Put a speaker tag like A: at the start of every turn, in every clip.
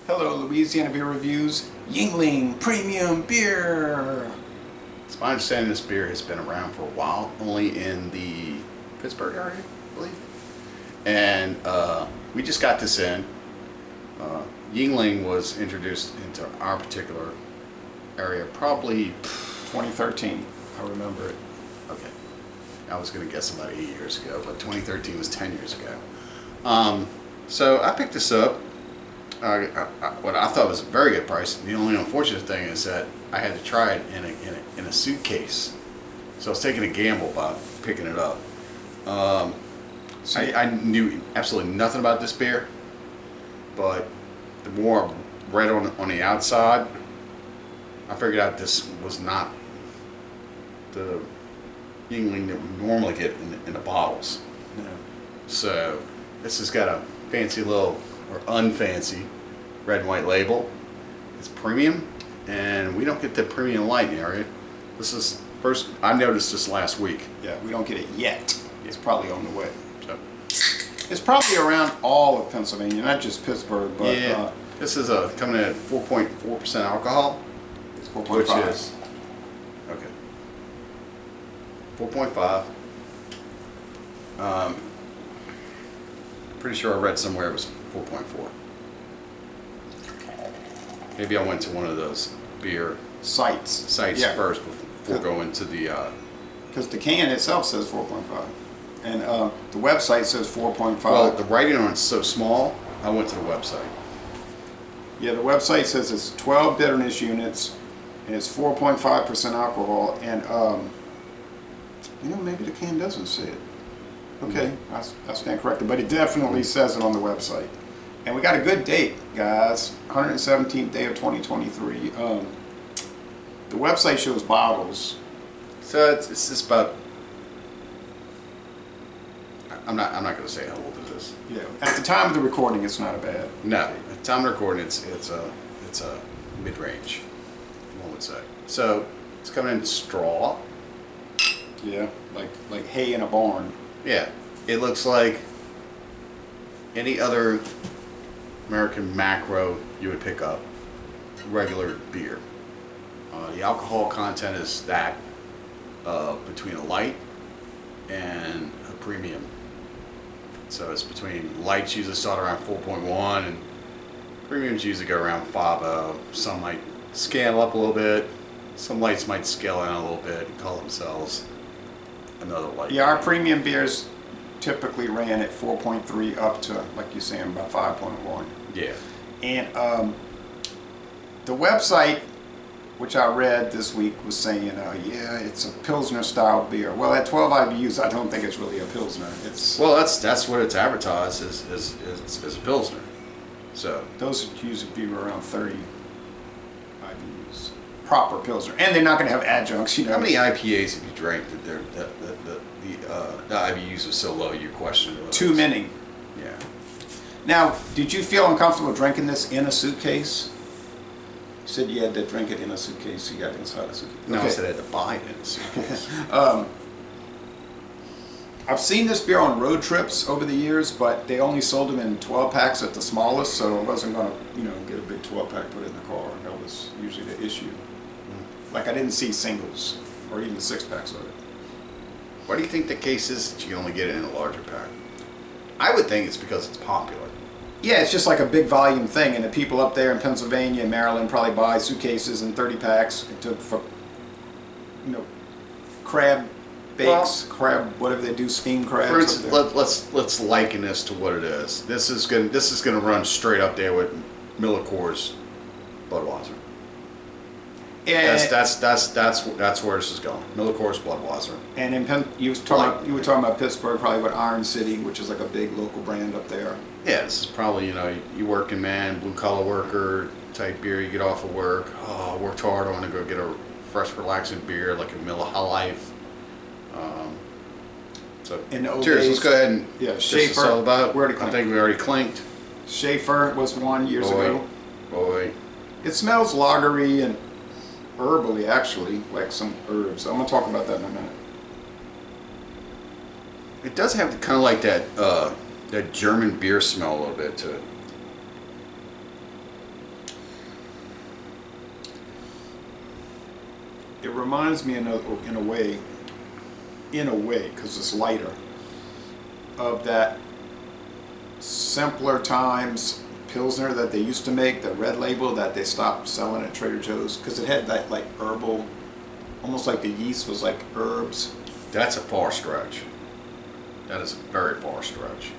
A: Hello, Louisiana Beer Reviews, Yuengling Premium Beer.
B: It's my understanding this beer has been around for a while, only in the Pittsburgh area, I believe. And we just got this in. Yuengling was introduced into our particular area probably
A: 2013, I remember it.
B: Okay. I was going to guess about 8 years ago, but 2013 was 10 years ago. So I picked this up. What I thought was a very good price. The only unfortunate thing is that I had to try it in a suitcase. So I was taking a gamble about picking it up. I knew absolutely nothing about this beer, but the more I read on the outside, I figured out this was not the Yuengling that we normally get in the bottles.
A: No.
B: So this has got a fancy little, or unfancy, red and white label. It's premium, and we don't get the premium light in the area. This is first, I noticed this last week.
A: Yeah, we don't get it yet. It's probably on the way.
B: So,
A: It's probably around all of Pennsylvania, not just Pittsburgh, but
B: yeah, this is coming in at 4.4% alcohol,
A: it's
B: which
A: 4.5.
B: is, okay, 4.5. Pretty sure I read somewhere it was 4.4. Maybe I went to one of those beer
A: sites
B: sites first before going to the.
A: Because the can itself says 4.5, and the website says 4.5.
B: Well, the writing on it's so small. I went to the website.
A: Yeah, the website says it's 12 bitterness units, and it's 4.5% alcohol, and maybe the can doesn't say it. Okay, I stand corrected, but it definitely says it on the website. And we got a good date, guys, 117th day of 2023. The website shows bottles.
B: So it's just about. I'm not going to say how old it is.
A: Yeah, at the time of the recording, it's not a bad.
B: No, at the time of recording, it's a mid-range, one would say. So it's coming in straw.
A: Yeah, like hay in a barn.
B: Yeah, it looks like any other American macro you would pick up, regular beer. The alcohol content is that between a light and a premium. So it's between lights usually start around 4.1 and premiums usually go around 5.0. Some might scale up a little bit. Some lights might scale down a little bit and call themselves another light.
A: Yeah, our premium beers typically ran at 4.3 up to, like you're saying, about 5.1.
B: Yeah.
A: And the website, which I read this week, was saying, yeah, it's a pilsner-style beer. Well, at 12 IBUs, I don't think it's really a pilsner. It's
B: Well, that's what it's advertised as a pilsner. So
A: those usually be around 30 IBUs, proper pilsner, and they're not going to have adjuncts.
B: how many IPAs have you drank that the IBUs are so low you question it?
A: Too many.
B: Yeah.
A: Now, did you feel uncomfortable drinking this in a suitcase? You said you had to drink it in a suitcase. You got it inside a suitcase.
B: No,
A: Okay.
B: I said I had to buy it in a suitcase.
A: I've seen this beer on road trips over the years, but they only sold them in 12 packs at the smallest, so I wasn't going to, get a big 12 pack put in the car. That was usually the issue. Like, I didn't see singles or even 6 packs of it.
B: Why do you think the case is that you can only get it in a larger pack? I would think it's because it's popular.
A: Yeah, it's just like a big volume thing, and the people up there in Pennsylvania and Maryland probably buy suitcases and 30 packs for, crab bakes, crab, whatever they do, steamed crabs.
B: For instance, let's liken this to what it is. This is gonna run straight up there with Miller Coors, Budweiser.
A: Yeah,
B: That's where this is going. Miller Coors, Budweiser.
A: and in you were talking about Pittsburgh, probably with Iron City, which is like a big local brand up there.
B: Yeah, this is probably, you working man, blue collar worker type beer. You get off of work. Oh, I worked hard. I want to go get a fresh, relaxing beer like a Miller High Life. So
A: In the old
B: cheers.
A: days,
B: Let's go ahead and
A: yeah,
B: this is
A: Schaefer.
B: all about.
A: We already
B: I
A: clinked.
B: think we already clinked.
A: Schaefer was one years ago.
B: Boy.
A: It smells lagery and herbally, actually, like some herbs. I'm gonna talk about that in a minute.
B: It does have kind of like that that German beer smell a little bit to it.
A: It reminds me in a way, because it's lighter, of that simpler times Pilsner that they used to make, the red label that they stopped selling at Trader Joe's, because it had that like herbal, almost like the yeast was like herbs.
B: That's a far stretch. That is a very far stretch.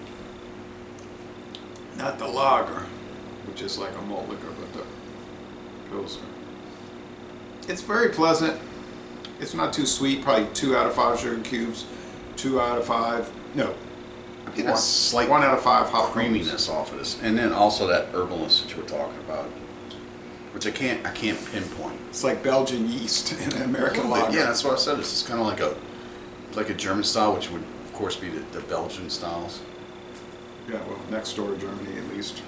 A: Not the lager, which is like a malt liquor, but the Pilsner. It's very pleasant. It's not too sweet, probably 2 out of 5 sugar cubes, 2 out of 5, no.
B: I get a slight
A: 1 out of 5 hop
B: creaminess off of this, and then also that herbalness that you were talking about, which I can't pinpoint.
A: It's like Belgian yeast in an American
B: Like,
A: lager.
B: yeah, that's what I said. It's kind of like a German style, which would of course be the Belgian styles.
A: Yeah, well, next door to Germany at least.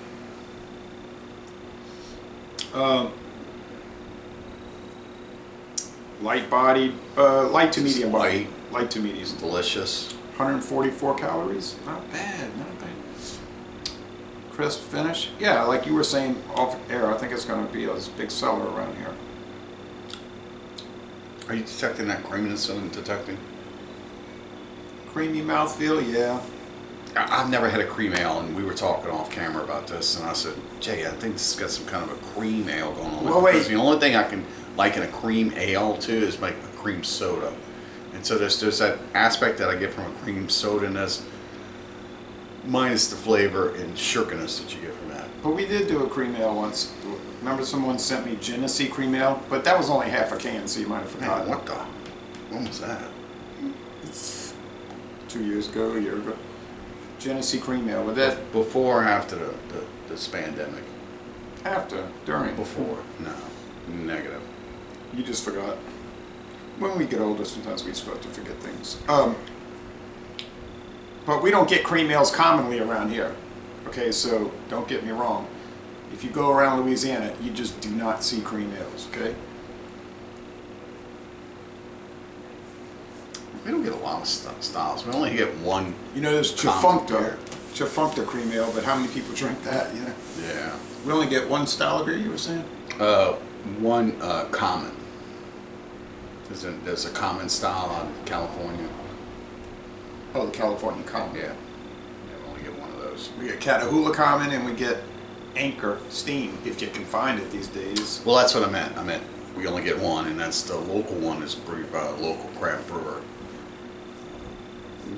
A: Light bodied, light to medium body. Light to medium.
B: It's delicious.
A: 144 calories. Not bad, not bad. Crisp finish. Yeah, like you were saying off air, I think it's going to be a big seller around here.
B: Are you detecting that creaminess that I'm detecting?
A: Creamy mouthfeel, yeah.
B: I've never had a cream ale, and we were talking off camera about this, and I said, Jay, I think this has got some kind of a cream ale going on.
A: Well, wait.
B: Because the only thing I can liken a cream ale to is like a cream soda. And so there's that aspect that I get from a cream soda, and that's minus the flavor and sugarness that you get from that.
A: But we did do a cream ale once. Remember someone sent me Genesee cream ale? But that was only half a can, so you might have forgotten.
B: Man, when was that?
A: 2 years ago, a year ago. Genesee cream ale. With that
B: Before or after the pandemic?
A: after, during.
B: Before. No. Negative.
A: You just forgot. When we get older, sometimes we start to forget things. But we don't get cream ales commonly around here. Okay, so don't get me wrong. If you go around Louisiana, you just do not see cream ales, okay?
B: We don't get a lot of styles. We only get one.
A: You know, there's
B: common
A: Chafunkta.
B: beer.
A: Chafunkta cream ale, but how many people drink that, you know?
B: Yeah.
A: We only get one style of beer, you were saying?
B: One common. There's a common style out in California.
A: Oh, the California Common.
B: Yeah. We only get one of those.
A: We get Catahoula Common and we get Anchor Steam, if you can find it these days.
B: Well, that's what I meant. I meant we only get one, and that's the local one is brewed by a local craft brewer.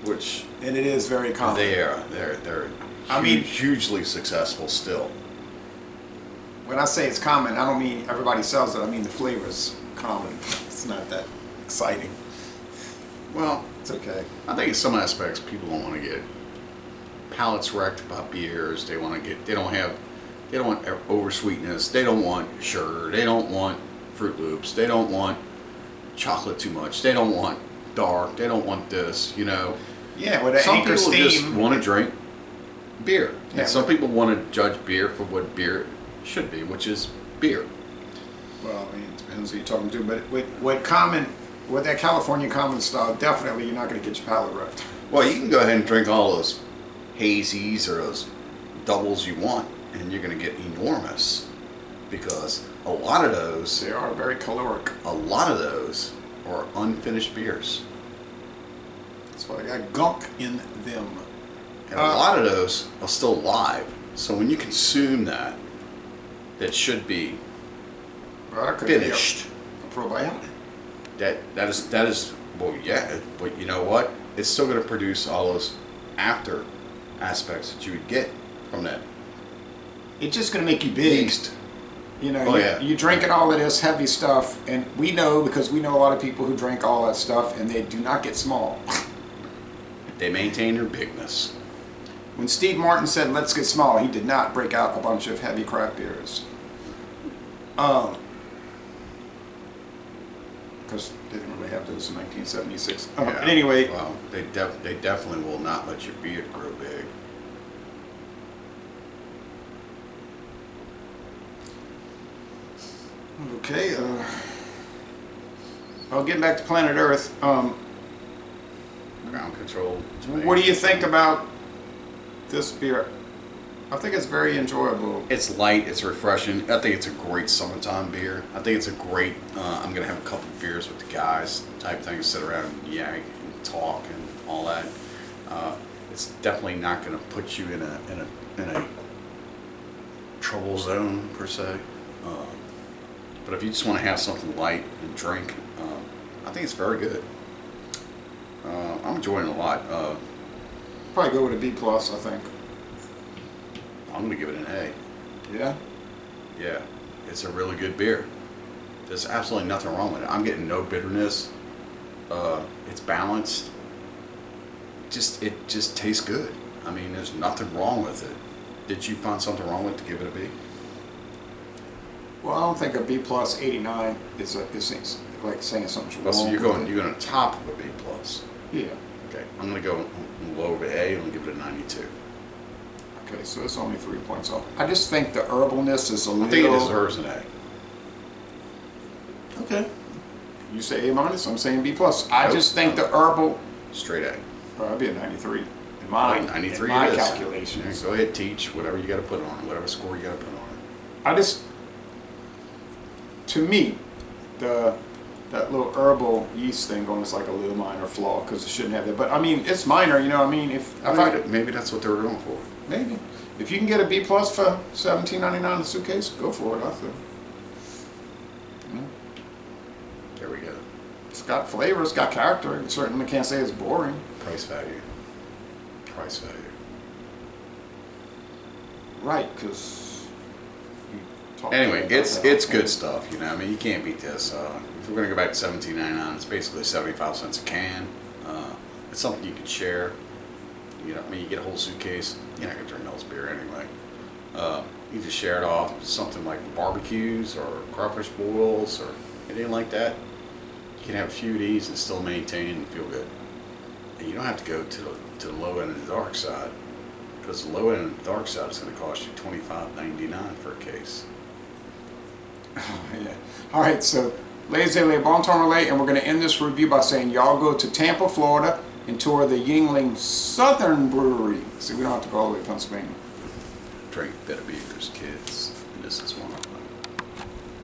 B: Which
A: And it is very common.
B: they're
A: I mean-
B: hugely successful still.
A: When I say it's common, I don't mean everybody sells it. I mean the flavor's common. It's not that exciting.
B: Well,
A: It's okay.
B: I think in some aspects people don't want to get palates wrecked by beers. They don't want over sweetness. They don't want sugar. They don't want Fruit Loops. They don't want chocolate too much. They don't want dark. They don't want this, you know.
A: Yeah, with an
B: Some
A: Anchor
B: people
A: Steam.
B: just want to drink beer.
A: Yeah,
B: And some
A: but-
B: people want to judge beer for what beer should be, which is beer.
A: Well, I mean, it depends who you're talking to, but with that California Common style, definitely you're not going to get your palate wrecked.
B: Well, you can go ahead and drink all those hazies or those doubles you want, and you're going to get enormous because a lot of those
A: They are very caloric.
B: are unfinished beers.
A: That's why they got gunk in them.
B: And a lot of those are still live. So when you consume that should be
A: Well, that could be
B: finished.
A: a probiotic.
B: That is well, yeah, but you know what? It's still going to produce all those after aspects that you would get from that
A: It's just going to make you big.
B: yeast.
A: You know,
B: Oh, yeah.
A: you're drinking all of this heavy stuff, and we know because we know a lot of people who drink all that stuff, and they do not get small.
B: They maintain their bigness.
A: When Steve Martin said, "Let's get small," he did not break out a bunch of heavy craft beers. Because they didn't really have those in 1976.
B: Yeah.
A: But anyway,
B: Well, they definitely will not let your beard grow big.
A: okay. Well, getting back to planet Earth.
B: Ground control.
A: What do you think about this beer? I think it's very enjoyable.
B: It's light, it's refreshing. I think it's a great summertime beer. I think it's a great, I'm going to have a couple of beers with the guys type thing, sit around and yank and talk and all that. It's definitely not going to put you in a trouble zone per se. But if you just want to have something light and drink, I think it's very good. I'm enjoying it a lot.
A: Probably go with a B plus, I think.
B: I'm going to give it an A.
A: Yeah?
B: Yeah, it's a really good beer. There's absolutely nothing wrong with it. I'm getting no bitterness. It's balanced. It just tastes good. I mean, there's nothing wrong with it. Did you find something wrong with it to give it a B?
A: Well, I don't think a B plus 89 is like saying something's wrong.
B: Well, so you're
A: with
B: going
A: it.
B: to top of a B plus.
A: Yeah.
B: Okay, I'm going to go low of A. I'm going to give it a 92.
A: Okay, so it's only 3 points off. I just think the herbalness is a little.
B: I think it deserves an A.
A: Okay. You say A minus, I'm saying B plus. I
B: Nope.
A: just think the herbal.
B: Straight A.
A: Well, that'd be a 93 in my
B: 93
A: in my
B: it is.
A: calculations.
B: Yeah, go ahead, teach whatever you got to put on it, whatever score you got to put on it.
A: I just, to me, that little herbal yeast thing going is like a little minor flaw because it shouldn't have that. But I mean, it's minor, you know. I mean, if
B: Maybe that's what they were going for.
A: maybe if you can get a B plus for $17.99 in the suitcase, go for it. I think.
B: There we go.
A: It's got flavor, it's got character. You certainly can't say it's boring.
B: Price value. Price value.
A: Right, because.
B: Anyway, it's good stuff, you know. I mean, you can't beat this. If we're gonna go back to $17.99, it's basically 75 cents a can. It's something you could share. You know, I mean, you get a whole suitcase. You're not gonna drink all this beer anyway. You just share it off. Something like barbecues or crawfish boils or anything like that. You can have a few of these and still maintain and feel good. And you don't have to go to the low end of the dark side, because the low end of the dark side is going to cost you $25.99 for a case.
A: Yeah. All right, so ladies and gentlemen, bon temps relay, and we're going to end this review by saying y'all go to Tampa, Florida, and tour the Yuengling Southern Brewery. See, we don't have to go all the way to Pennsylvania.
B: Drink better beers, kids. And this is one of them.